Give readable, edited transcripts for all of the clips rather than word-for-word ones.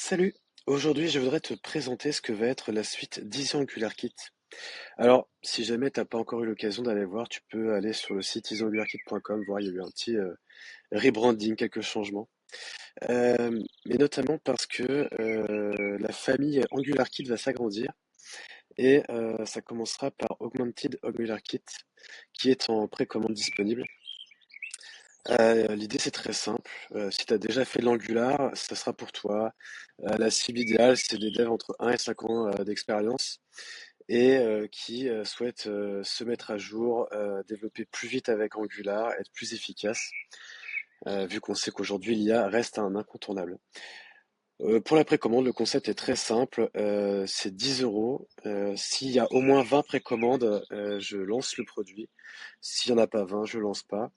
Salut, aujourd'hui je voudrais te présenter ce que va être la suite d'Easy AngularKit. Alors, si jamais t'as pas encore eu l'occasion d'aller voir, tu peux aller sur le site easyangularkit.com, voir, il y a eu un petit rebranding, quelques changements. Mais notamment parce que la famille AngularKit va s'agrandir et ça commencera par Augmented AngularKit qui est en précommande disponible. L'idée c'est très simple. Si tu as déjà fait de l'Angular, ça sera pour toi. La cible idéale, c'est des devs entre 1 et 5 ans d'expérience et qui souhaitent se mettre à jour, développer plus vite avec Angular, être plus efficace, vu qu'on sait qu'aujourd'hui l'IA reste un incontournable. Pour la précommande, le concept est très simple, c'est 10 €. S'il y a au moins 20 précommandes, je lance le produit. S'il n'y en a pas 20, je lance pas.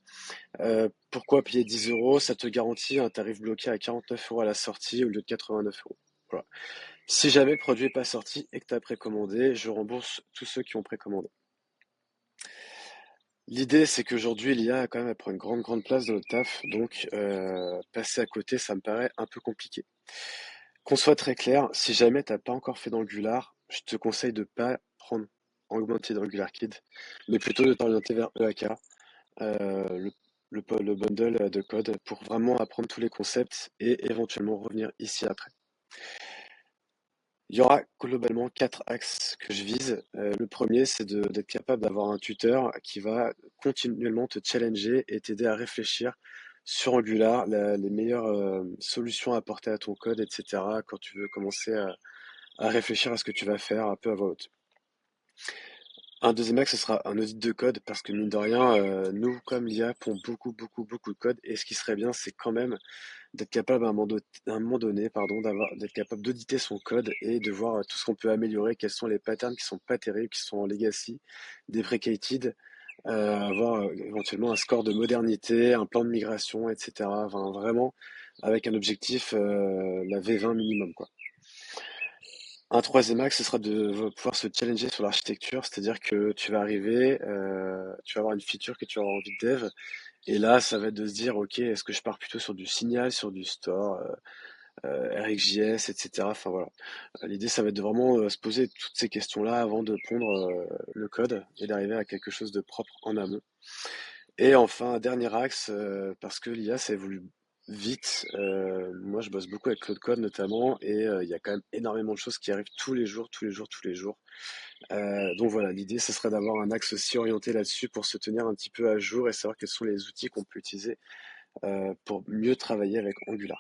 Pourquoi payer 10 €? Ça te garantit un tarif bloqué à 49 € à la sortie au lieu de 89 €. Voilà. Si jamais le produit n'est pas sorti et que tu as précommandé, je rembourse tous ceux qui ont précommandé. L'idée, c'est qu'aujourd'hui, l'IA, quand même, elle prend une grande, grande place dans le taf, donc passer à côté, ça me paraît un peu compliqué. Qu'on soit très clair, si jamais t'as pas encore fait d'Angular, je te conseille de pas prendre Augmented Angular Kit, mais plutôt de t'orienter vers EAK, le bundle de code, pour vraiment apprendre tous les concepts et éventuellement revenir ici après. Il y aura globalement quatre axes que je vise. Le premier, c'est d'être capable d'avoir un tuteur qui va continuellement te challenger et t'aider à réfléchir sur Angular, les meilleures solutions à apporter à ton code, etc. quand tu veux commencer à réfléchir à ce que tu vas faire un peu à voix haute. Un deuxième axe, ce sera un audit de code parce que mine de rien, nous, comme l'IA, font beaucoup, beaucoup, beaucoup de code. Et ce qui serait bien, c'est quand même d'être capable à un moment donné, pardon, d'être capable d'auditer son code et de voir tout ce qu'on peut améliorer, quels sont les patterns qui sont pas terribles, qui sont en legacy, deprecated, avoir éventuellement un score de modernité, un plan de migration, etc. Enfin, vraiment avec un objectif, la V20 minimum, quoi. Un troisième axe, ce sera de pouvoir se challenger sur l'architecture, c'est-à-dire que tu vas arriver, tu vas avoir une feature que tu auras envie de dev, et là, ça va être de se dire, ok, est-ce que je pars plutôt sur du Signal, sur du Store, RxJS, etc. Enfin voilà. L'idée, ça va être de vraiment se poser toutes ces questions-là avant de pondre le code et d'arriver à quelque chose de propre en amont. Et enfin, un dernier axe, parce que l'IA, ça évolue vite. Moi, je bosse beaucoup avec Claude Code notamment, et il y a quand même énormément de choses qui arrivent tous les jours, tous les jours, tous les jours. Donc voilà, l'idée, ce serait d'avoir un axe aussi orienté là-dessus pour se tenir un petit peu à jour et savoir quels sont les outils qu'on peut utiliser pour mieux travailler avec Angular.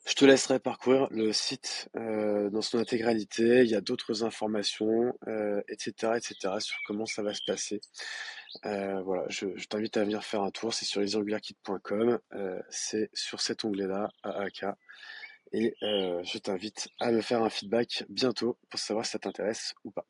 Je te laisserai parcourir le site dans son intégralité. Il y a d'autres informations, etc., etc., sur comment ça va se passer. Voilà, je t'invite à venir faire un tour. C'est sur easyangularkit.com. C'est sur cet onglet-là, AAK. Et je t'invite à me faire un feedback bientôt pour savoir si ça t'intéresse ou pas.